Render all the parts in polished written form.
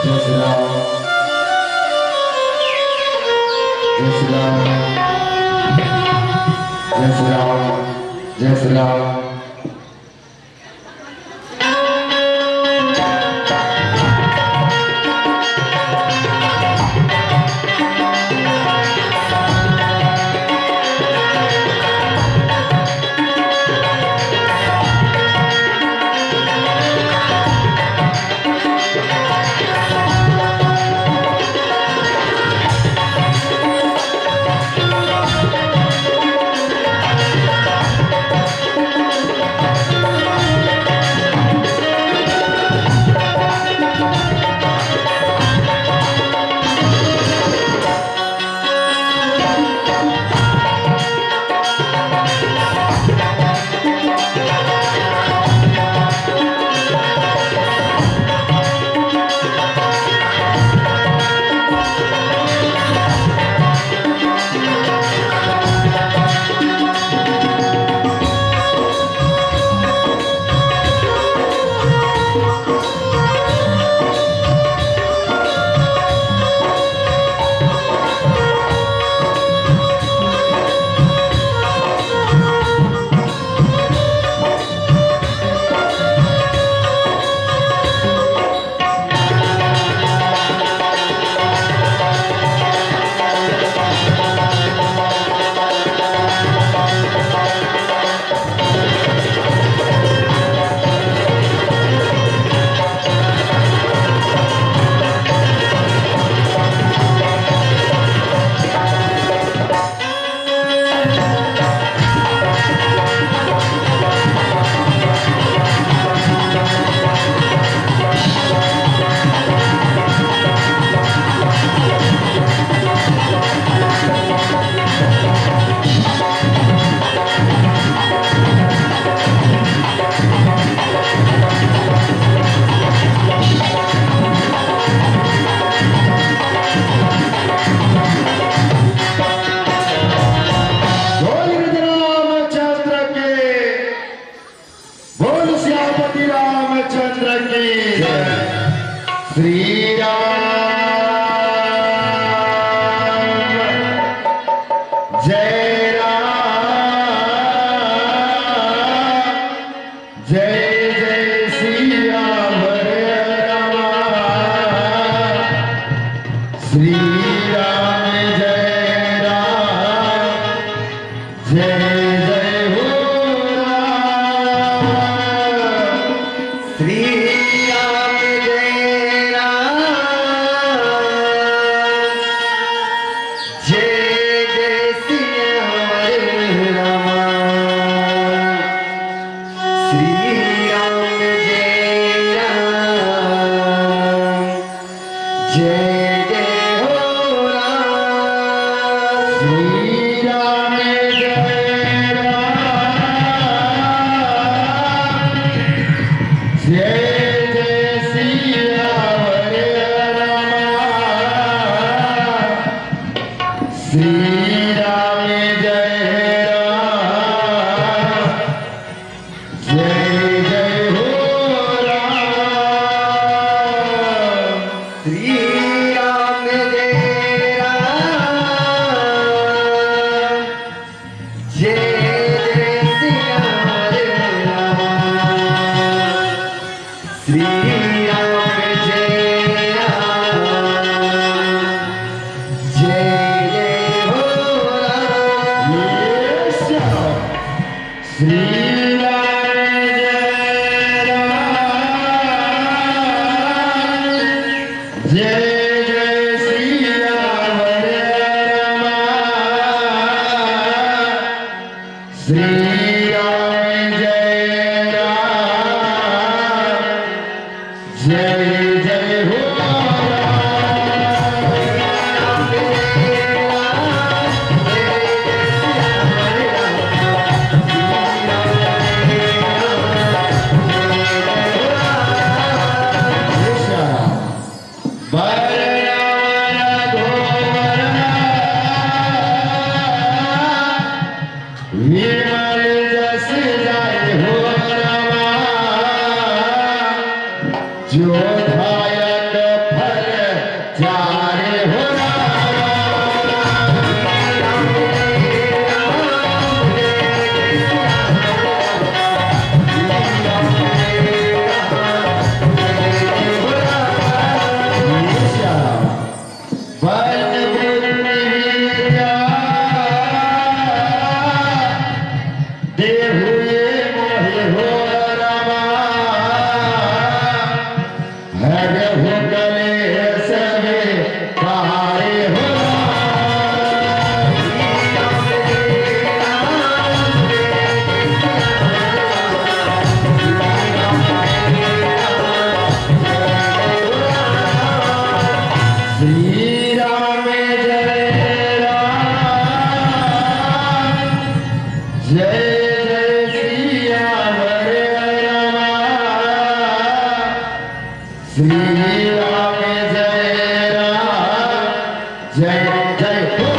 जय श्री राम। श्री राम जय राम जय जय श्री राम हरे राम श्री राम जय राम जय जय हो राम श्री Bye. जय जय हो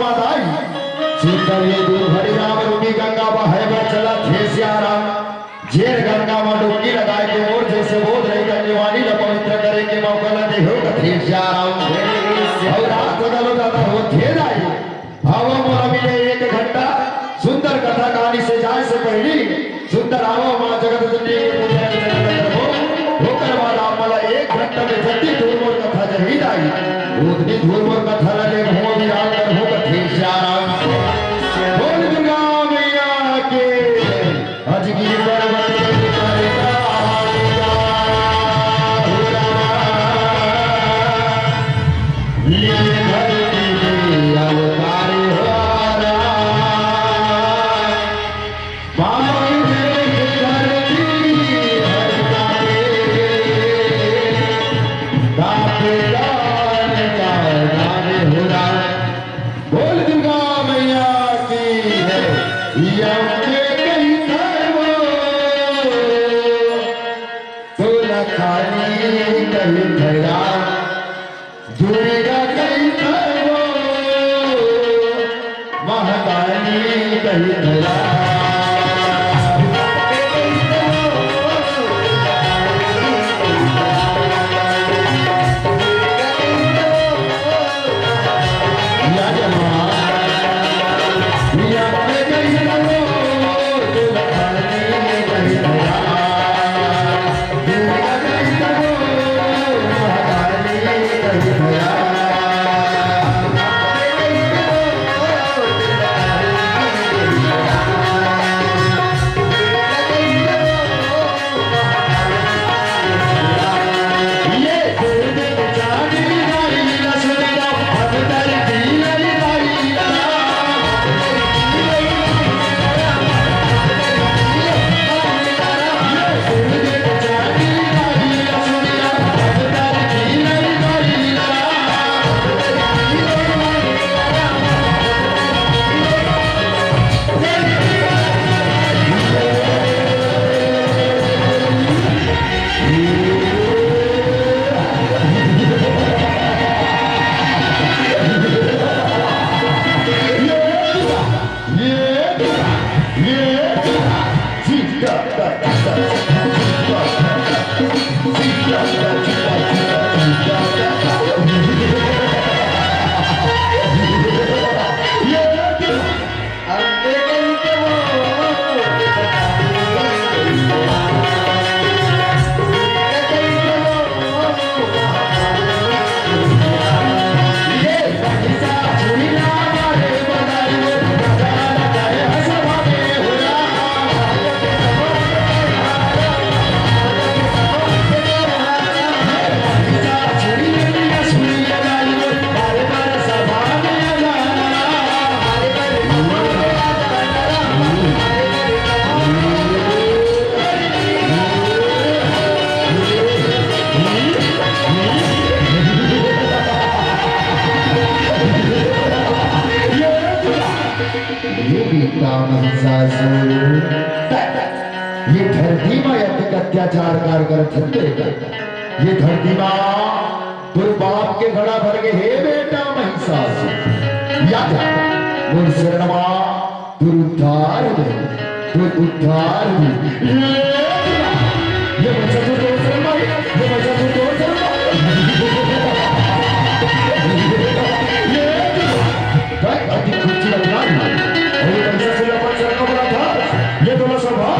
मादाई सुंदर ये दूर भरी राम रूपी गंगा बहे में चला थे सियाराम जेर गंगा में डुबकी लगाए के मोर जैसे बोध रही गंगवानी न पवित्र करे के मौका न दे हो थे सियाराम और रात बदलो दादा हो थे दाई आवो मोरा मिले 1 घंटा सुंदर कथा कहानी से जाए से पहली सुंदर आवो मां जगत जननी पूजा करबो होकर बाद आमला 1 घंटा में जल्दी दूर मोर कथा जही दाई उतनी दूर मोर कथा लगे हो विराम कर हो थे सियाराम बोल दुर्गा मैया के अजगीर पर्वत पर ये धरती में अधिक अत्याचार कर ये धरती मां तुर बाप के घड़ा भर के हे बेटा महिषासुर या तुर शरणमा तुर उद्धार ये बच्चा तो ये बच्चा तो अधिक खुशी लगना ये दोनों सभा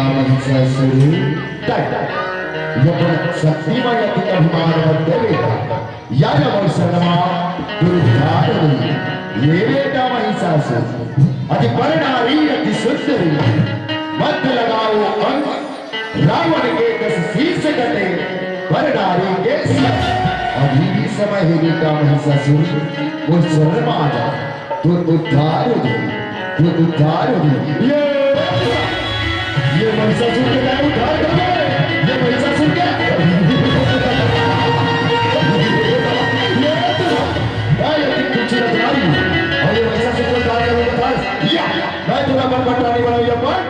महिषासुर शक्तिमय अभिमान देवेगा या नमोसनमा दुर्धार ये बेटा महिषासुर अति परनारी अति सुंदरी मत लगाओ अंग रावण के 10 शीश कटे परनारी के अभी भी समय है बेटा महिषासुर वो शरण आ जा तो उद्धार हो जाए तो उद्धार हो जाए ये महिषासुर के लिए उद्धार करोगे ये महिषासुर क्या कुछ रचनाई और ये महिषासुर को उद्धार करोगे बस या मैं तुम्हें बन बटरानी बनाऊं ये बन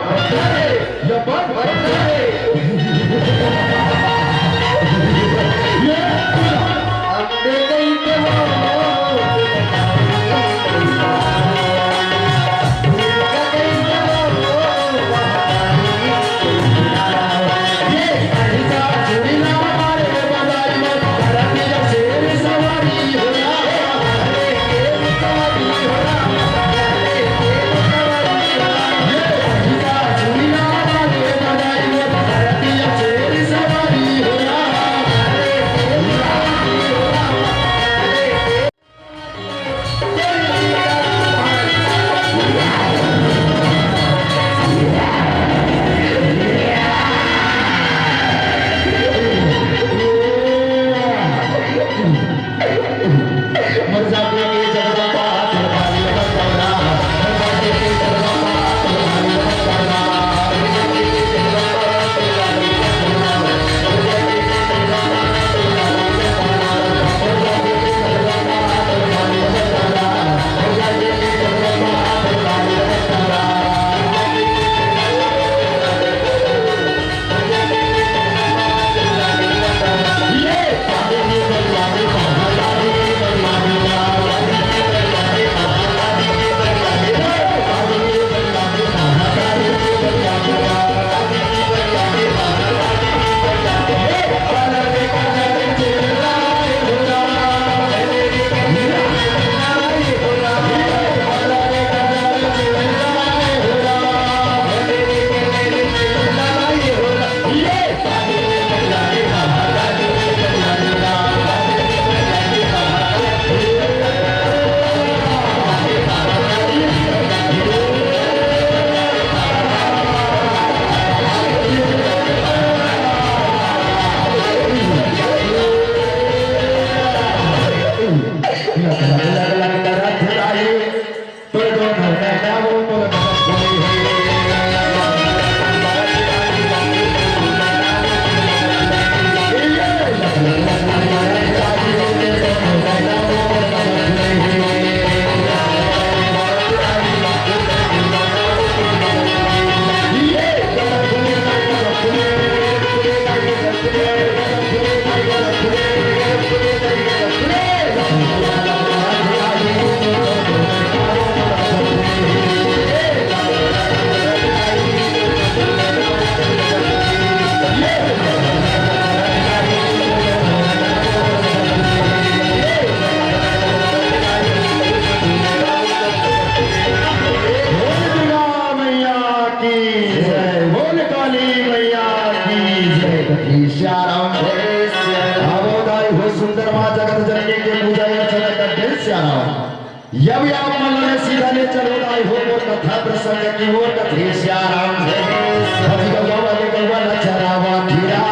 यदि आप मन में सीधा ले चलो आई हो वो कथा प्रसंग की वो कथी श्याराम हरि गंगा वाले गंगा न चरावा धीरा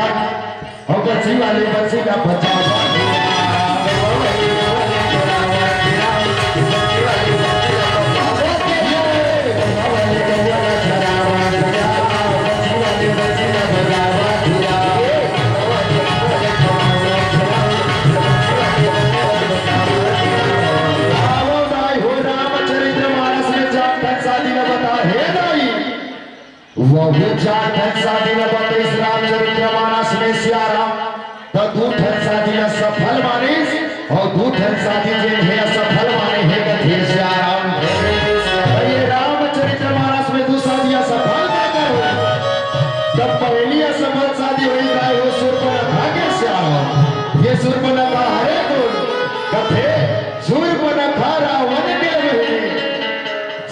और बच्ची वाले बच्ची का बचावा वो विचार शादी में बत्तीस रामचरित्र मानस में सियाराम तो दूध शादी में सफल मानिस और दूध शादी जिन्हें असफल माने हैं कथी सियाराम ये रामचरित्र मानस में दो शादियां सफल ना करो जब पहली असफल शादी हुई गाय वो सूर्पनखा के सियाराम ये सूर्पनखा हरे गुण कथे सूर्पनखा रावण के बहने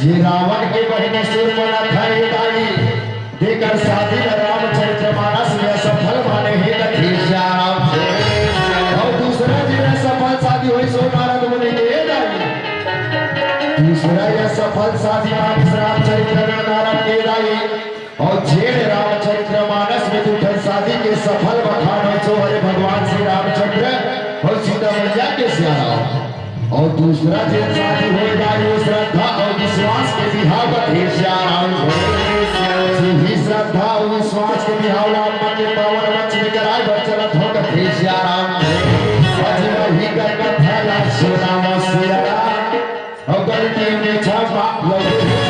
जी रावण के बहने सूर्पनखा ये गाई देकर शादी रामचरित्र मानस में सफल माने हे कथी श्याम और दूसरा दिन सफल शादी हुई सो नारद मुनि के दाई दूसरा यह सफल शादी मानस रामचरित्र में नारद के दाई और जेड़ रामचरित्र मानस में दूसरी शादी के सफल बखान हुई सो हरे भगवान श्री रामचंद्र और सीता मैया के श्याम और दूसरा दिन शादी हो जाए वो श्रद्धा और विश्वास के बिहाव हे श्याम ही श्रद्धा और विश्वास के बिहाव आत्मा के पावन मंच में कराए बर चलत हो हे श्याम अजीब ही कर कथा ला सोना मसिया और गलती में छापा लगे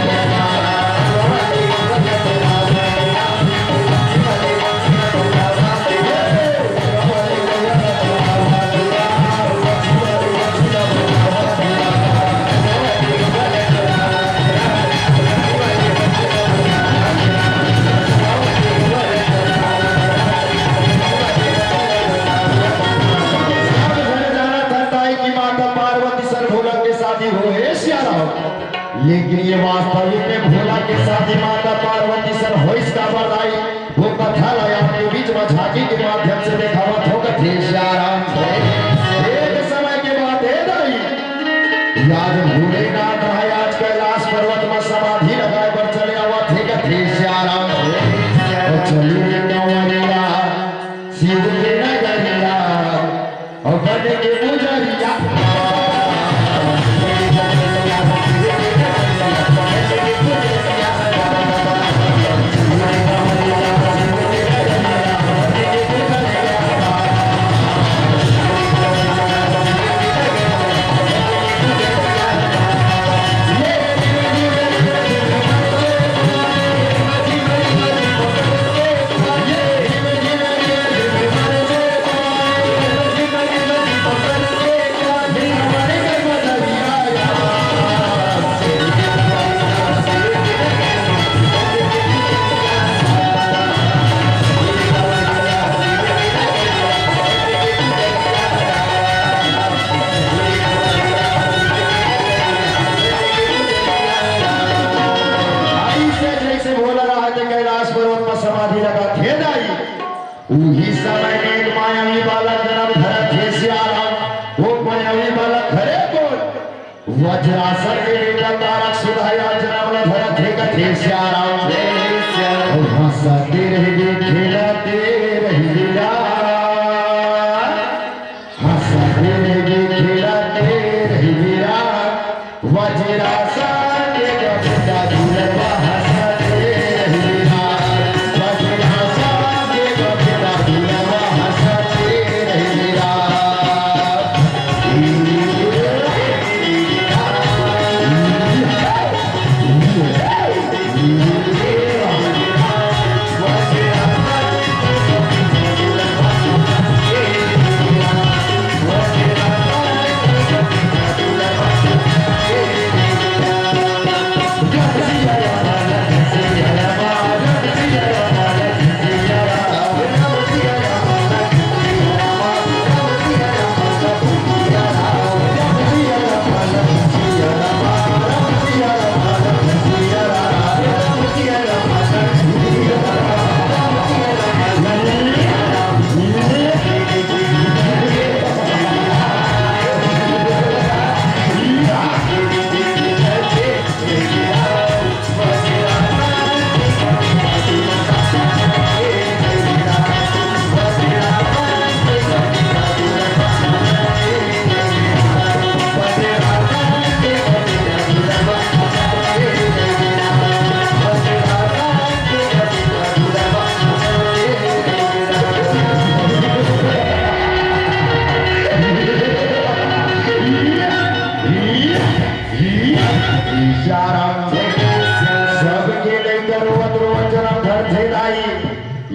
लेकिन ये वास्तविक में भोला के साथ ही माता पार्वती सर हो इसका बधाई वो कथा लाया आपके बीच में झांकी के माध्यम से देखावत होगा थे श्याम एक समय के बाद है दाई याद भोलेनाथ है आज कैलाश पर्वत में समाधि लगाए पर चले आवा थे श्याम और चलिए गवरिया शिव के नगरिया और बने के पुजरिया उही समय में एक मायावी बालक जन्म धरा थे श्याम वो मायावी बालक खरे बोल वज्रासन के बेटा तारक सुधाया जन्म धरा थे कथे श्याम और हंसते रहे खेलते रहे हंसते रहे खेलते रहे वज्रासन के बेटा दुलवा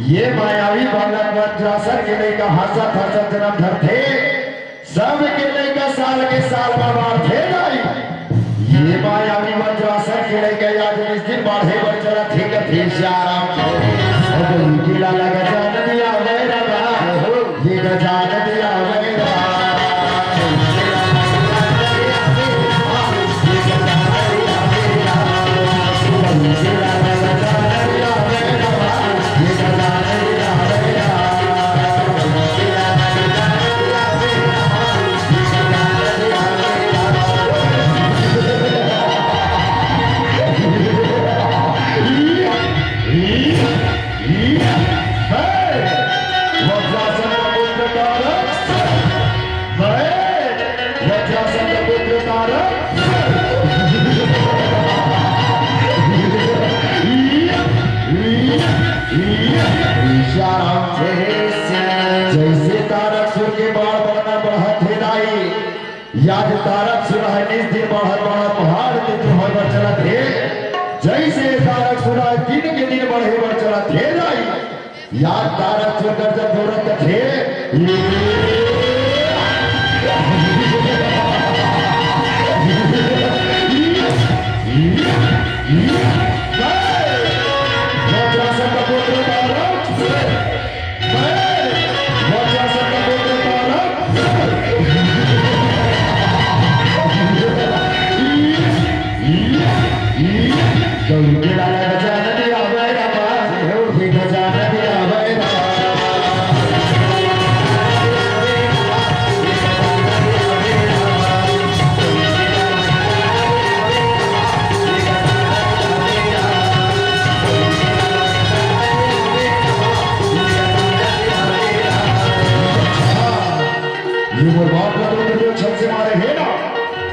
ये मायावी बालक वज्रासन के लेकर हंसत हंसत जन्म धर थे सब के लेकर साल के साल बार थे नहीं ये मायावी वज्रासन के लेकर आज इस दिन बढ़े बढ़ चला थे श्याम किला लगा जान दिया मेरा ये जान दिया मेरा किला लगा जान दिया मेरा श्याम जैसे तारक सुर के बाण बढ़ना बढ़त है दाई याद तारक सुर है निस दिन बढ़त बढ़त पहाड़ के दिन होय बढ़ चलत है जैसे तारक सुर है दिन के दिन बढ़े बढ़ चलत है दाई याद तारक सुर कर जब दौड़त थे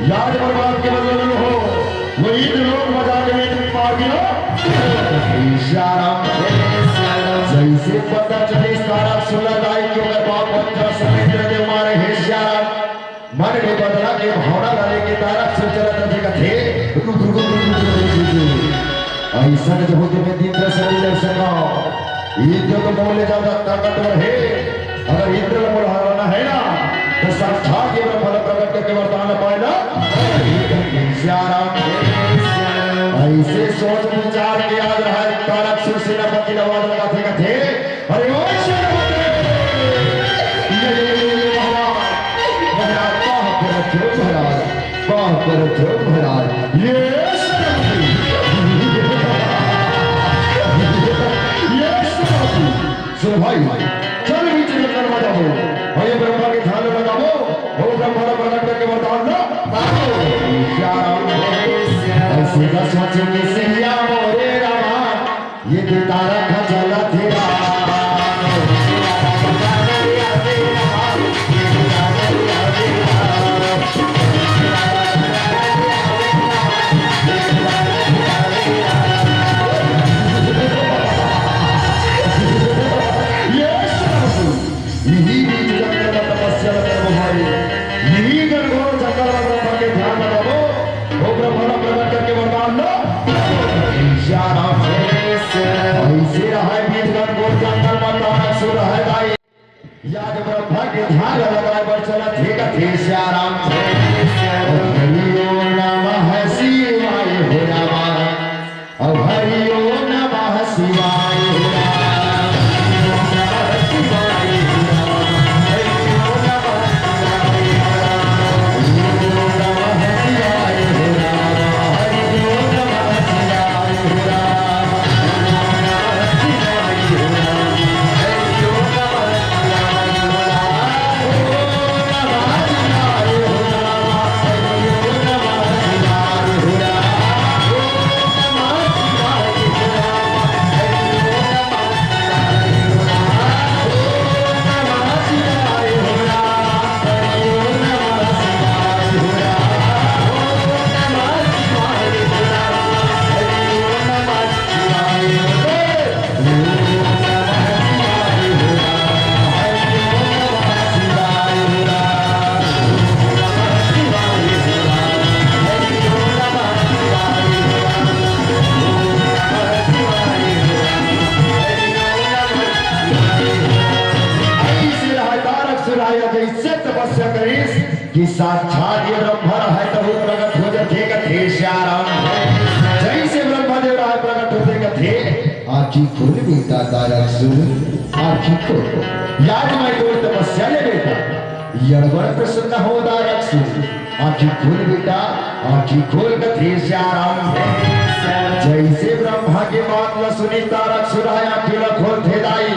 याद बर्बाद के बदले में हो वही लोग मजा के मार दिया जैसे पता चले सारा सुलह गाय के अगर बाप बच्चा समुद्र में मारे है श्याम मन में बदला के भावना डाले के तारा से चला थे ऐसा जब होते में दिन शरीर संगाओ इंद्र को बोले ज्यादा ताकतवर है अगर इंद्र को हराना है ना तो साक्षात ये फल प्रकट करके वरदान पाएगा ऐसे सोच विचार के आज रहा तारक सुर सेनापति नवाज लगाते कथे अरे ओ सुन भाई चल बीच में कर्मा जाओ भाई ब्रह्मा के ध्यान लगाओ वो ब्रह्मा का प्रकट करके वरदान लो ऐसे का सोचे कि सिया मोरे रामा ये तारा का जला तेरा याद ब्रह्मा के ध्यान लगाए बर चला थे श्याम हरिओ नमः शिवाय हो रामा अब हरिओ नमः शिवाय हो कि साक्षात ये ब्रह्मा है तो वो प्रकट हो जाते कथे श्याम जैसे ब्रह्मा देव राय प्रकट होते कथे आखी खोल बेटा तारक सुर आखी खोल याद मैं कोई तपस्या ले बेटा यड़बड़ प्रसन्न हो तारक सुर आखी खोल बेटा आखी खोल कथे श्याम जैसे ब्रह्मा के बात न सुनी तारक सुर आया आखी खोल थे दाई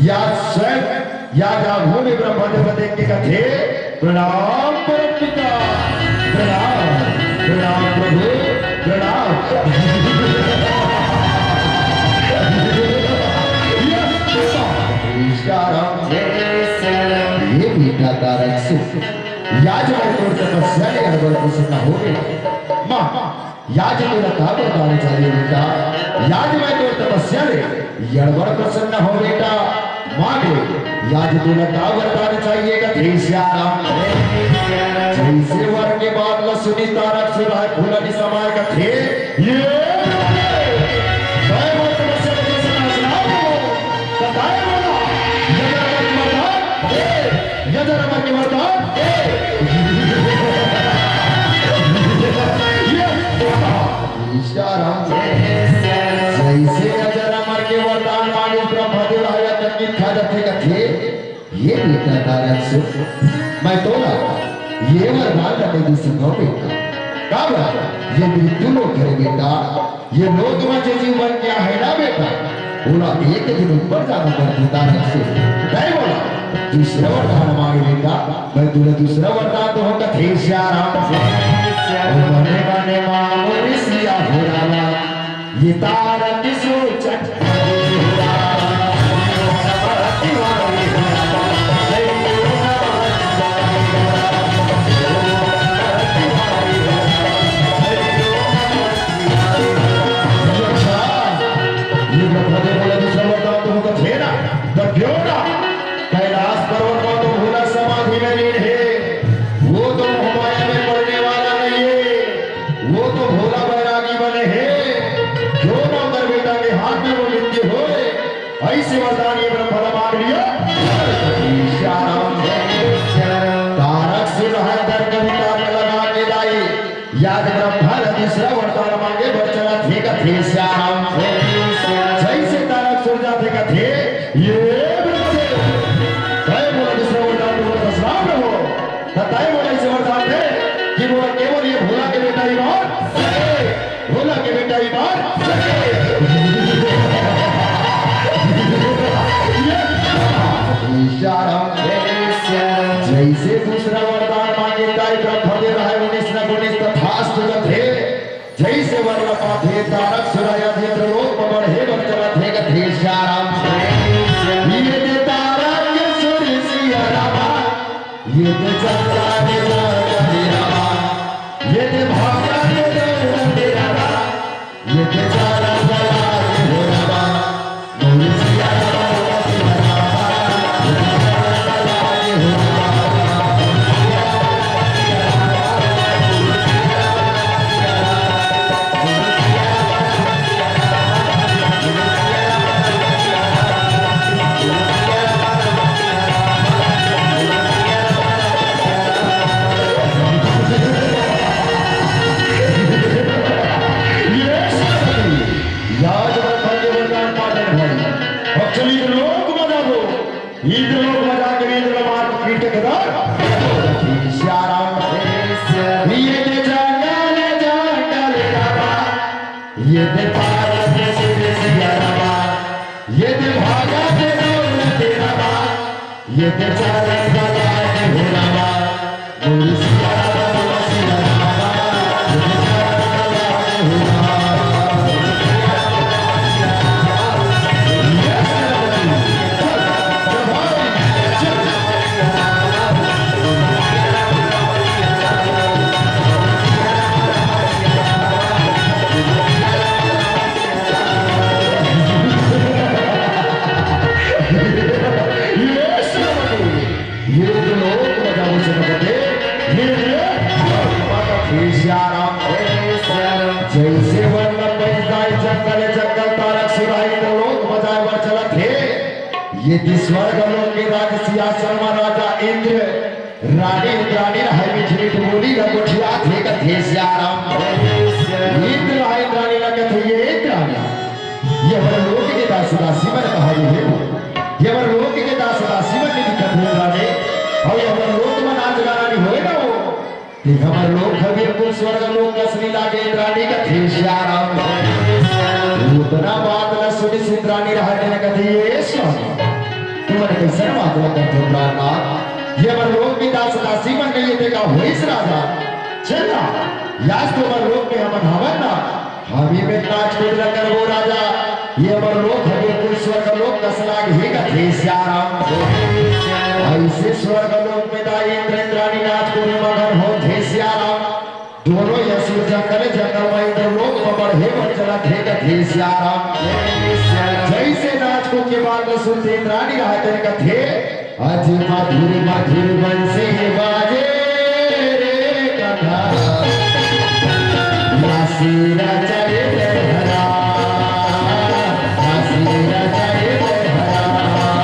याद स्वयं याद आंखों में ब्रह्मा देव देख के कथे प्रणाम परमपिता प्रणाम प्रणाम प्रभु प्रणाम ये बेटा तारक सुर याद में तो तपस्या ने हर प्रसन्न हो गए माँ याद मेरा था बताने चाहिए बेटा याद में तो तपस्या ने यड़बड़ प्रसन्न हो बेटा मांगे याद तुला का वरदान चाहिए का श्याराम जैसे वर के बाद ल सुनी तारक सुराय फूलनी समय का थे ये काय मत से सुना बताए बोला यदर मत मरदान श्याराम जैसे अजर अमर के वरदान मांगे ब्रह्मदेव आया तक खा जाते का थे ये बेटा तारक से मैं तोला ये वरदान करने की संभव बेटा काबरा ये मृत्यु लोग करे बेटा ये लोग मचे जीवन क्या है ना बेटा बोला एक दिन ऊपर जाना पड़ती तारक से नहीं बोला दूसरा वरदान मांगे बेटा मैं तुझे दूसरा वरदान तो होगा थे श्याराम से बने बने मामूली सिया हो रहा ये तारक सोच ऐसे वरदान ये ब्रह्म मांग लिया तारक से दर कविता में लगा के लाई याद ब्रह्मा तीसरा वरदान मांगे बढ़ चला थे का थे श्याम जैसे तारक सुर जाते का थे ये बोला दूसरा वरदान तो श्राम रहो बताए बोला ऐसे वरदान थे कि वो केवल ये भोला के बेटा ही बात भोला के बेटा ही बात जैसे दूसरा वरदान मांगे ताई ब्रह्मदेव है 19 न 19 तथास्तु थे जैसे वर्ण पाथे तारक सुराया क्षेत्र लोक बढ़े वर्चला थे थे श्याराम ये दे तारक के सूर्य सिया रामा ये दे चंद्रा दे रामा ये दे भागा दे रामा ये दे चारा गला दे रामा मोर सिया रामा ये दे तारक के सूर्य सिया रामा ये दे भागा दे दौलत रामा ये दे चारण गला दे हो रामा मोर सिया रामा सिया रामा ये दे चारण गला दे हो रामा जैसे वर्ण पैदाई जंगल जंगल तारक सुराई लोग बजाए वर चला थे ये स्वर्ग लोक के राज सियासन राजा इंद्र रानी इंद्राणी है मिठित बोली रघुठिया थे कथे श्याराम इंद्र है इंद्राणी लगे थे ये इंद्राणी ये वर लोक के दास दासी मन कहा है ये वर लोक के दास दासी मन ने दिखत है रानी और ये वर लोक मन आज रानी होए ना वो ठीक हमारे लोग खबीर कुल स्वर्ग लोक असली लागे इंद्राणी का थे श्याराम उतना बात न सुनी इंद्राणी रहने ने कही ये स्वामी तुम्हारे कैसे बात करते हो प्राणनाथ ये वर लोक की दास दासी मन गई देखा होइस राजा चलना याद तो वर लोक में हम हवन ना हमी में नाच कूद न कर वो राजा ये वर लोक खबीर कुल स्वर्ग लोक असलाग ही का थे श्याराम ऐसे स्वर्ग लोक में दाई इंद्र इंद्राणी नाच को मगन हो थे श्याराम दोनों यशु जंगल जंगल में इंद्र लोक में बढ़े बढ़ चला थे श्याराम जैसे नाच को लोग के बाद में सुनते इंद्राणी रहा तरीका थे आज मधुर मधुर बंसी बाजे रे कथा नासीरा चले हरा नासीरा चले हरा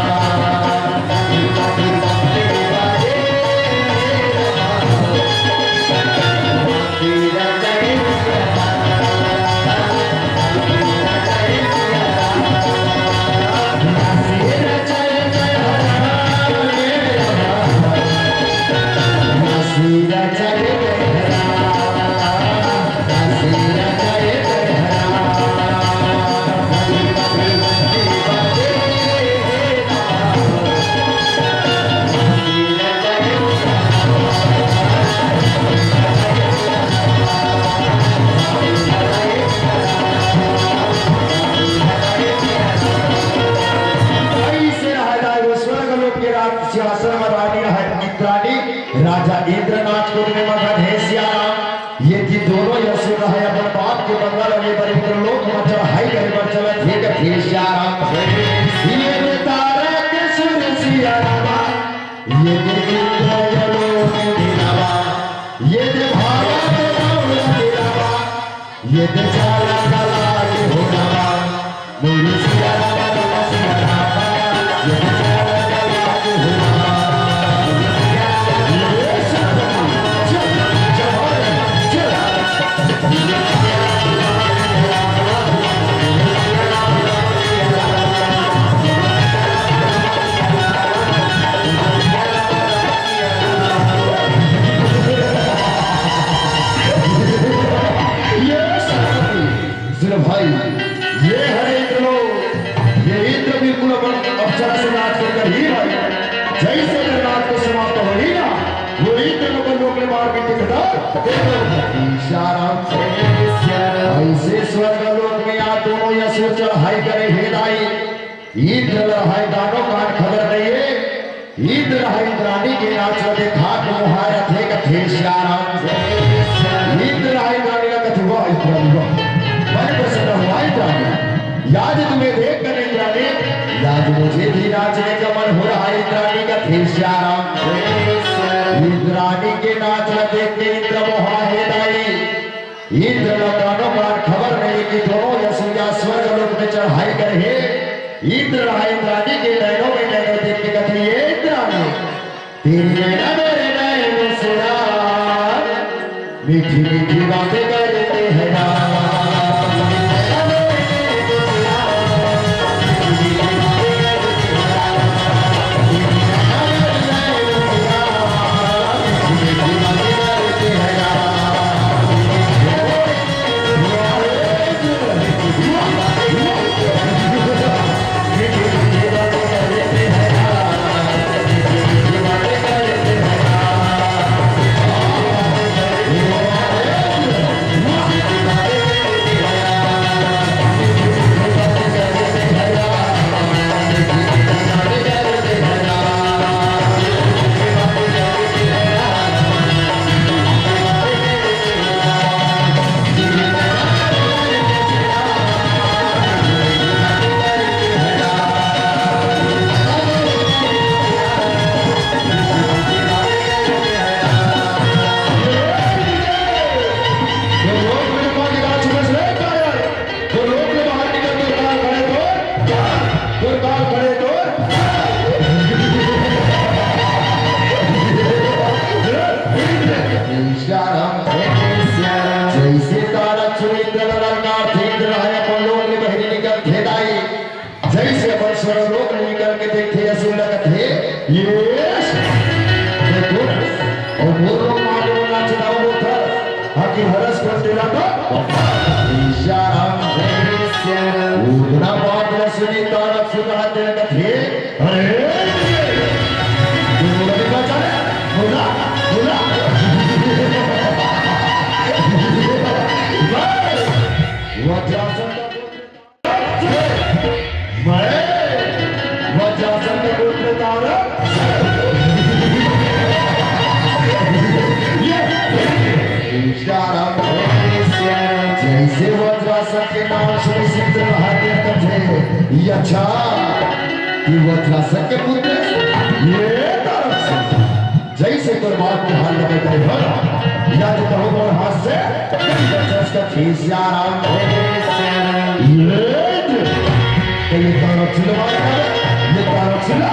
राजा इंद्रनाथ को मगन है सियाराम ये थी दोनों यसुर है अपन बाप के बंगला लगे पर लोग मचल हाई कर पर चला थे के थे सियाराम ये तारा के सुर सियाराम ये इंद्र जलो दिलावा ये भावा के रावण दिलावा ये जाला कला के होनावा मोरी सियाराम सियाराम ये जाला कला के होनावा भाई ये हरे इंद्र लोग ये इंद्र बिल्कुल अप्सरा से नाच कर ही भाई जैसे नाच को समाप्त हो ही ना वो इंद्र लोग ने मार के दिखता इशारा ऐसे स्वर्ग लोक में आ दोनों यसुर चढ़ाई करे हेदाई इंद्र लड़ाई दानों कान खबर नहीं है इंद्र लड़ाई इंद्राणी के नाच लगे खाक मुहारा थे कथे इशारा इंद्र लड़ाई इंद्राणी का कथे वाह इंद्राणी याद तुम्हें देख कर इंद्राणी याद मुझे भी नाचने का मन हो रहा है इंद्राणी का थे इंद्राणी के नाच देख के इंद्र मोहा है दाई इंद्र लगानों का खबर नहीं कि दोनों यसुया स्वर्ग लोक में चढ़ाई कर है इंद्र रहा इंद्राणी के नैनों में नैनों देख के कहती है इंद्राणी तेरी नैना मेरे नैनों सुना मीठी मीठी बातें करते हैं ना ये अच्छा ये वो था सके पुत्र ये जैसे कुर्बान को हाल लगे गए हो या तो कहो और हाथ से इसका फीस यार ये तारा चिल्ला ये तारा चिल्ला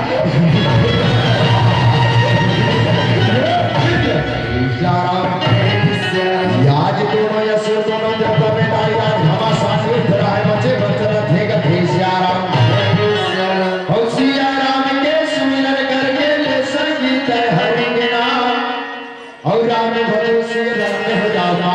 याद दोनों या सिर दोनों जब में तारी आज हवा साथी धरा है बच्चे बच्चा थे का फीस यार और राम ने भले से रंग हो जाओगा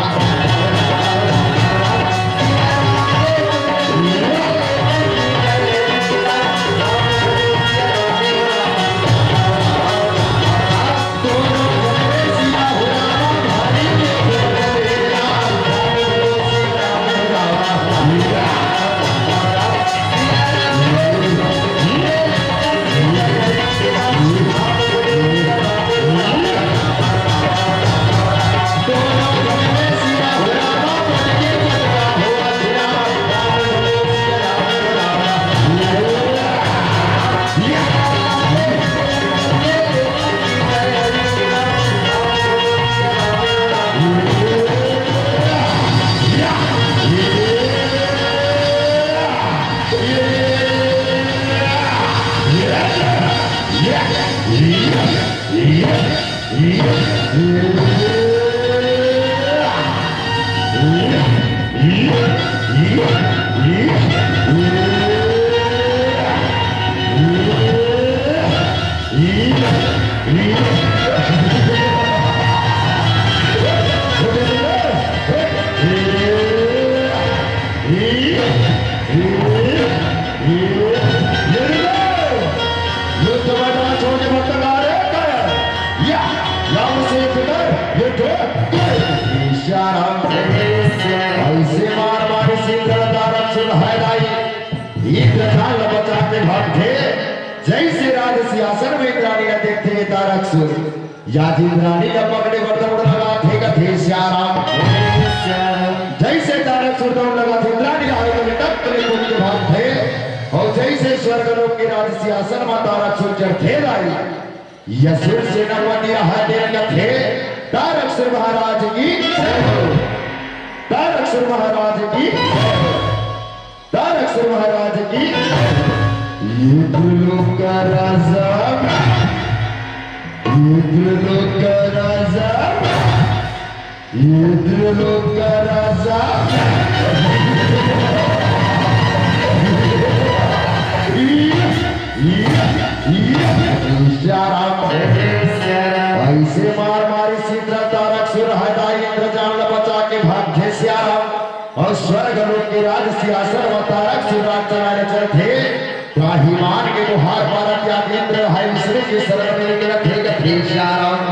जैसे राज सिंहासन में इंद्राणी देखते हैं तारकसुर याद इंद्राणी का पकड़े बर्तन लगा थे कथे श्याराम जैसे तारकसुर दौड़ लगा थे इंद्राणी आए तो टक ले मुझ के भाग थे और जैसे स्वर्ग लोक के राज सिंहासन में तारकसुर चढ़े लाई यसुर सेनापति है देन थे तारकसुर महाराज की तारकसुर महाराज की तारकसुर महाराज की युद्धलोक का राजा युद्धलोक का राजा युद्धलोक का राजा ऐसे मार मारी सीता तारकसुर हटाई इंद्रजाल बचा के भाग्य श्याम और स्वर्ग लोक के राज सिंहासन में तारकसुर राज चलाने चलते त्राहिमाम के गुहार पारा क्या इंद्र है विष्णु के शरण में लेकर थे कथे श्याम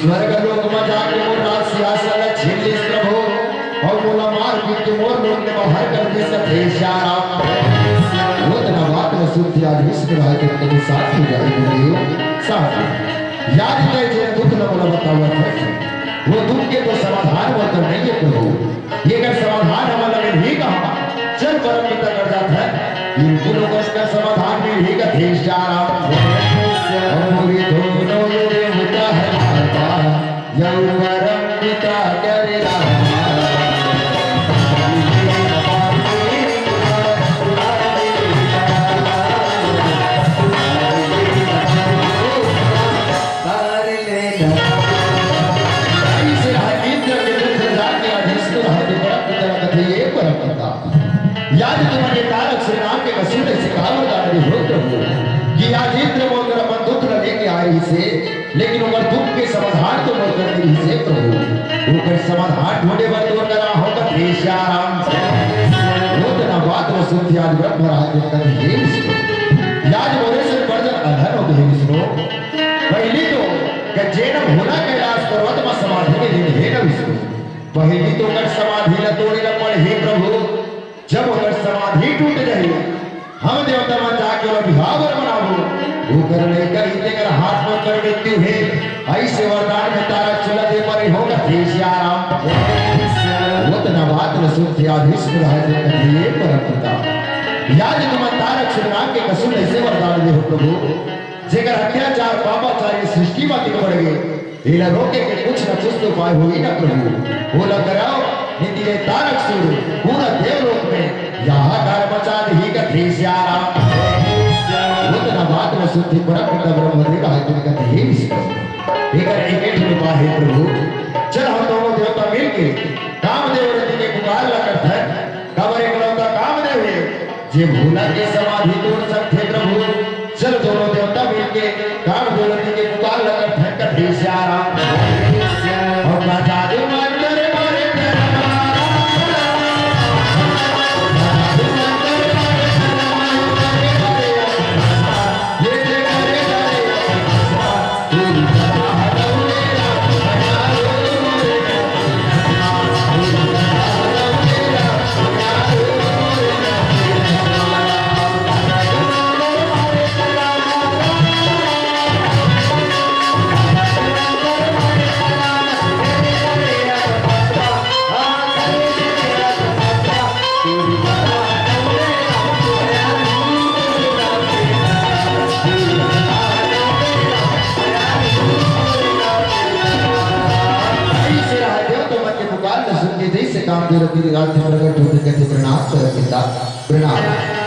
स्वर्ग लोक में जाके मोर राज सिंहासन छीन ली प्रभु और बोला मार पीट के मोर लोक ने बाहर कर दे सके श्याम वो दिन बात में सुनती आज विष्णु राय के कभी साथ ही जाए बोलियो साथ याद है जे दुख न बोला बतावा था वो दुख के तो समाधान वो तो नहीं है प्रभु ये अगर समाधान हमारा में नहीं कहा चल परम पिता कर जाता है इन दोनों का इसका समाधान में ही का थे श्याम और ये दोनों ये होता है यौवरम पिता करेगा याद तुम्हारे तारक श्री राम के कसूर से कहावत आ रही हो प्रभु कि आज इंद्र मोकर अपन दुख न लेके आए से लेकिन उनका दुख के समाधान तो मोकर दी से प्रभु उनका समाधान ढूंढे बर तो करा होगा देशा राम से वो तो ना बात वो सुनती आज व्रत भरा है कर हे विष्णु याद मोरे से वर्जन अधर हो गए विष्णु पहली तो कि जेन भोला कैलाश पर्वत में समाधि में दिन है ना विष्णु पहली तो अगर समाधि न तोड़े न पड़े हे प्रभु जब अगर समाधि टूट जाए हम देवता मन जाके और विभावर बनाओ वो कर लेकर इतने कर हाथ में कर मृत्यु है ऐसे वरदान में तारा चला दे पर होगा देश आराम वो तो न बात न सुनते आधीश में रहा है कहिए परम पिता याद तुम तारक श्री राम के कसूर ऐसे वरदान दे हो प्रभु जेकर अत्याचार पापाचारी सृष्टि में दिख पड़ गए इला रोके के कुछ न कुछ तो उपाय होगी ना प्रभु वो लग कराओ निधि तारक सुर पूरा देवलोक में हाहाकार मचा दी का देश्यारा उतना बात में सुनती परम पिता ब्रह्मदेव है तुम कहते हे विष्णु एक एक उपाय है प्रभु चल हम दोनों देवता मिलके कामदेव रति के पुकार लगा था कबर एक लौटा कामदेव है जे भोला के समाधि तोड़ सकते प्रभु चल दोनों देवता मिलके कामदेव रति के पुकार लगा था का देश्यारा और ना जादू मंदिर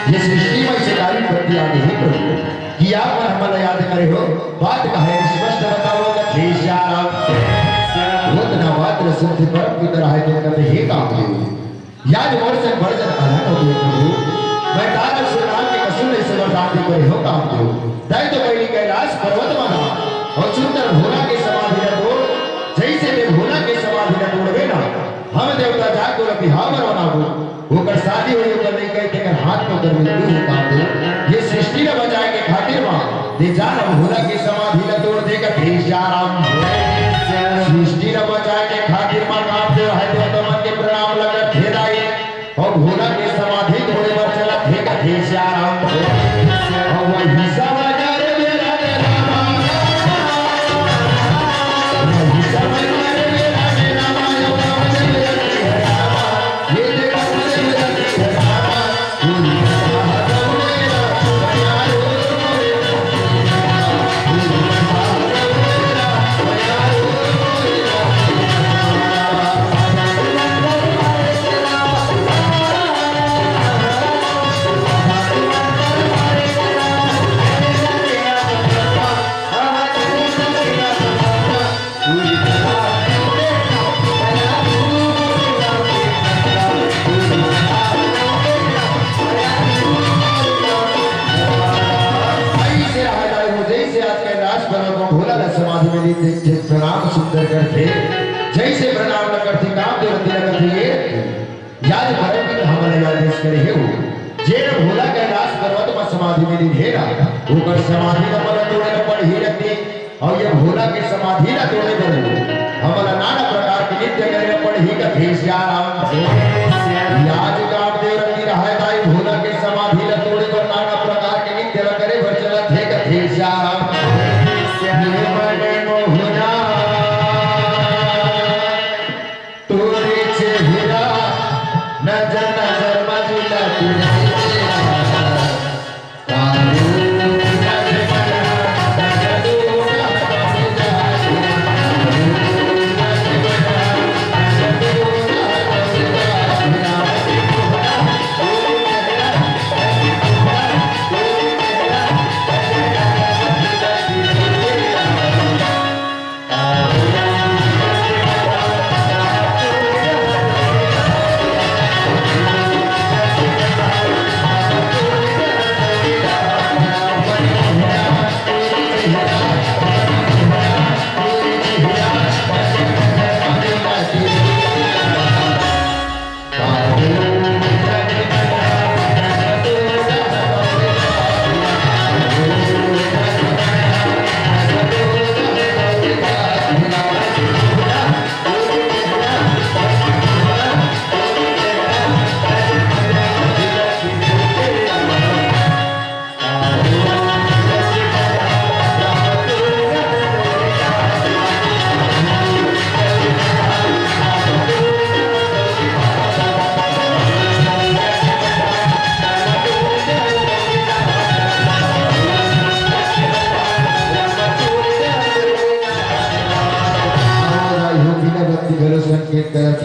ये सृष्टि में से कार्य प्रति आगे ही प्रभु कि आप हमारा याद करे हो बात कहे स्पष्ट बताओगे देश्याराम वो ना बात सुनते परम की तरह है तो कहते हे कामदेव याद मोर से वर्जन आधा हो गए प्रभु मैं तारक श्री राम के कसूर से वरदान दे करे हो कामदेव दय तो पहली कैलाश पर्वत माना और सुंदर भोला के समाधि न तोड़ जैसे वे भोला के समाधि न तोड़वे ना हम देवता जाकर बिहावर बनाबो होकर शादी हुई होकर नहीं कहते कर हाथ में कर मिलती है कामदेव ये सृष्टि न बचाए के खातिर मां दे जान भोला की समाधि न तोड़ देगा देश्याराम सृष्टि न बचाए के खातिर मां कामदेव है तो मन के प्रणाम लगा ठेराए और भोला की समाधि तोड़े पर चला ठेका देश्याराम और वही समाचार मेरा रामा वही समाचार मेरा रामा प्रणाम सुंदर करते जैसे प्रणाम न करते कामदेव रति न करते याद परम की हमारे याद देश करे हो जेन भोला कैलाश पर्वत में समाधि में निधेरा ऊपर समाधि न पर तोड़े न पड़ ही रखती और ये भोला के समाधि न तोड़े पर हमारा नाना प्रकार के नित्य करे पड़ ही का देश्याराम याद कामदेव रति रहा दाई भोला के समाधि न तोड़े पर नाना प्रकार के नित्य करे पर चला थे का देश्याराम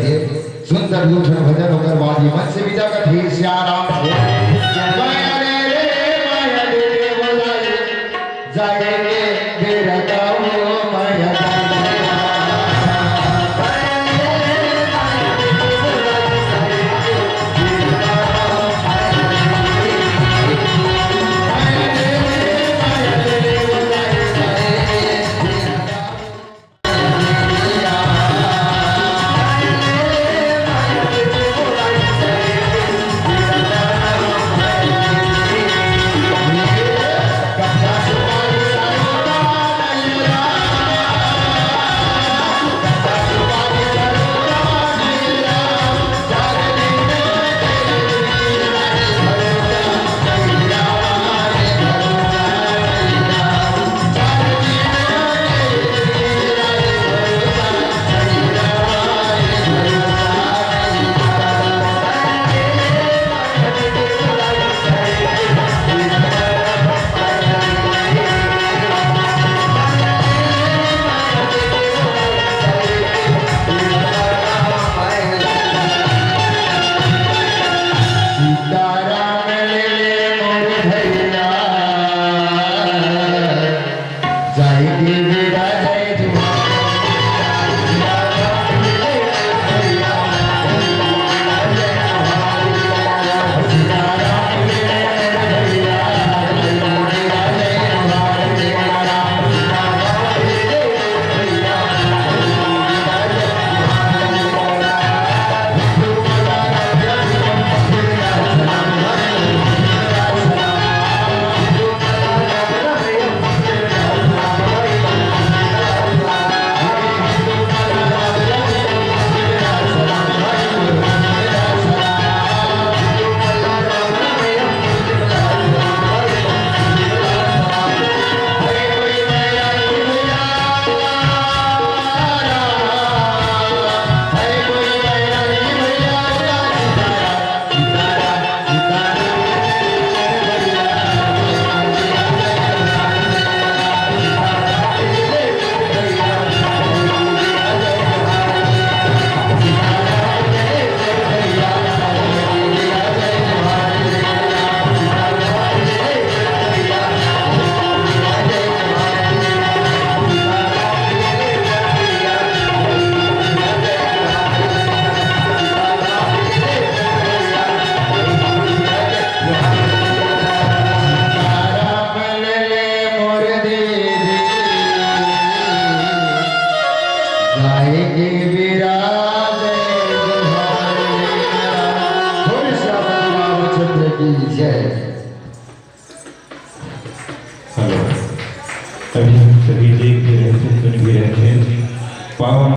थे सुंदर दूषण भजन होकर बाजी मन से विदा का थे श्याराम माया दे बोलाए जाएंगे मेरा गाँव माया हेलो, अभी हम सभी देख भी रहे थे, सुन भी रहे थे, पावन